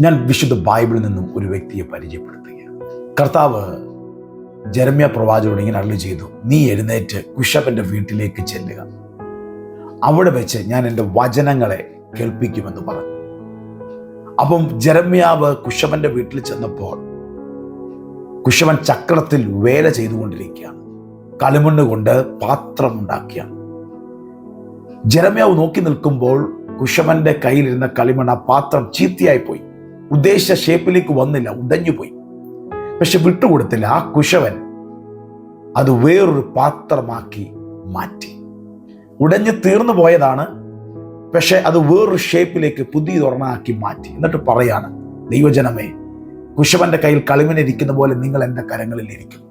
ഞാൻ വിശുദ്ധ ബൈബിളിൽ നിന്നും ഒരു വ്യക്തിയെ പരിചയപ്പെടുത്തുകയാണ്. കർത്താവ് ജെരമ്യാ പ്രവാചകനോട് ഇങ്ങനെ അരുളി ചെയ്തു, നീ എഴുന്നേറ്റ് കുശവന്റെ വീട്ടിലേക്ക് ചെല്ലുക, അവിടെ വെച്ച് ഞാൻ എൻ്റെ വചനങ്ങളെ കേൾപ്പിക്കുമെന്ന് പറഞ്ഞു. അപ്പം ജെരമ്യാവ് കുശവന്റെ വീട്ടിൽ ചെന്നപ്പോൾ കുശവൻ ചക്രത്തിൽ വേല ചെയ്തുകൊണ്ടിരിക്കുകയാണ്. കളിമണ്ണ് കൊണ്ട് പാത്രം ഉണ്ടാക്കിയാണ്. ജെരമ്യാവ് നോക്കി നിൽക്കുമ്പോൾ കുശവന്റെ കയ്യിലിരുന്ന കളിമണ്ണ്, ആ പാത്രം ചീത്തയായി പോയി, ഉദ്ദേശിച്ച ഷേപ്പിലേക്ക് വന്നില്ല, ഉടഞ്ഞുപോയി. പക്ഷെ വിട്ടുകൊടുത്തില്ല. ആ കുശവൻ അത് വേറൊരു പാത്രമാക്കി മാറ്റി. ഉടഞ്ഞു തീർന്നു പോയതാണ്, പക്ഷെ അത് വേറൊരു ഷേപ്പിലേക്ക് പുതിയതൊരെണ്ണാക്കി മാറ്റി. എന്നിട്ട് പറയാണ്, ദൈവജനമേ, കുശവന്റെ കയ്യിൽ കളിമണ്ണ് ഇരിക്കുന്ന പോലെ നിങ്ങൾ എൻ്റെ കരങ്ങളിൽ ഇരിക്കും.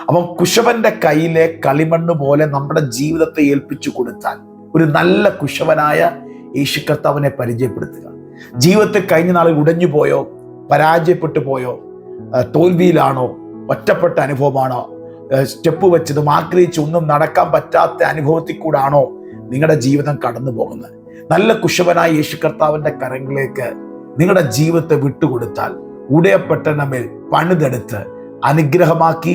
അപ്പം കുശവന്റെ കയ്യിലെ കളിമണ്ണ് പോലെ നമ്മുടെ ജീവിതത്തെ ഏൽപ്പിച്ചു കൊടുത്താൽ ഒരു നല്ല കുശവനായ യേശു കർത്താവിനെ പരിചയപ്പെടുത്തുക. ജീവിതത്തിൽ കഴിഞ്ഞ നാളിൽ ഉടഞ്ഞു പോയോ, പരാജയപ്പെട്ടു പോയോ, തോൽവിയിലാണോ, ഒറ്റപ്പെട്ട അനുഭവമാണോ, സ്റ്റെപ്പ് വെച്ചതും ആഗ്രഹിച്ച് ഒന്നും നടക്കാൻ പറ്റാത്ത അനുഭവത്തിൽ കൂടാണോ നിങ്ങളുടെ ജീവിതം കടന്നു പോകുന്നത്? നല്ല കുശവനായ യേശു കർത്താവിന്റെ കരങ്ങളിലേക്ക് നിങ്ങളുടെ ജീവിതത്തെ വിട്ടുകൊടുത്താൽ ഉടയപ്പെട്ട നമ്മിൽ പണിതെടുത്ത് അനുഗ്രഹമാക്കി,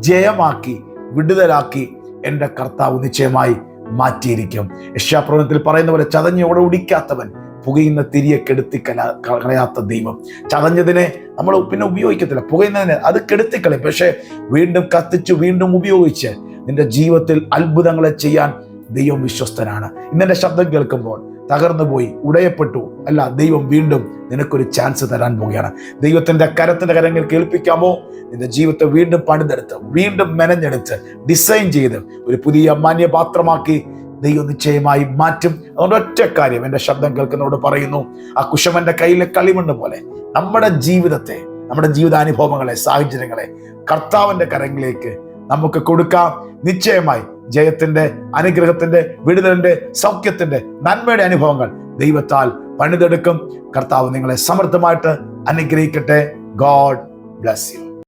ജയമാക്കി, വിടുതലാക്കി എൻ്റെ കർത്താവ് നിശ്ചയമായി മാറ്റിയിരിക്കും. യശയ്യാപ്രവചനത്തിൽ പറയുന്ന പോലെ, ചതഞ്ഞോടെ ഉടിക്കാത്തവൻ പുകയുന്ന തിരിയെ കെടുത്തി കളയാത്ത ദൈവം. ചതഞ്ഞതിനെ നമ്മൾ പിന്നെ ഉപയോഗിക്കത്തില്ല, പുകയുന്നതിനെ അത് കെടുത്തിക്കളയും. പക്ഷെ വീണ്ടും കത്തിച്ച് വീണ്ടും ഉപയോഗിച്ച് നിന്റെ ജീവിതത്തിൽ അത്ഭുതങ്ങളെ ചെയ്യാൻ ദൈവം വിശ്വസ്തനാണ്. ഇന്നെൻ്റെ ശബ്ദം കേൾക്കുമ്പോൾ തകർന്നു പോയി, ഉടയപ്പെട്ടു അല്ല, ദൈവം വീണ്ടും നിനക്കൊരു ചാൻസ് തരാൻ പോവുകയാണ്. ദൈവത്തിന്റെ കരങ്ങൾ കേൾപ്പിക്കാമോ? നിന്റെ ജീവിതത്തെ വീണ്ടും പണിതെടുത്ത്, വീണ്ടും മെനഞ്ഞെടുത്ത്, ഡിസൈൻ ചെയ്ത് ഒരു പുതിയ മാന്യപാത്രമാക്കി ദൈവം നിശ്ചയമായി മാറ്റും. അതുകൊണ്ട് ഒറ്റ കാര്യം എൻ്റെ ശബ്ദം കേൾക്കുന്നവരോട് പറയുന്നു, ആ കുശവന്റെ കയ്യിലെ കളിമണ്ണ് പോലെ നമ്മുടെ ജീവിതത്തെ, നമ്മുടെ ജീവിതാനുഭവങ്ങളെ, സാഹചര്യങ്ങളെ കർത്താവിന്റെ കരങ്ങളിലേക്ക് നമുക്ക് കൊടുക്കാം. നിശ്ചയമായി ജയത്തിന്റെ, അനുഗ്രഹത്തിന്റെ, വിടുതലിന്റെ, സൗഖ്യത്തിന്റെ, നന്മയുടെ അനുഭവങ്ങൾ ദൈവത്താൽ പണിതെടുക്കും. കർത്താവ് നിങ്ങളെ സമൃദ്ധമായിട്ട് അനുഗ്രഹിക്കട്ടെ. God bless you.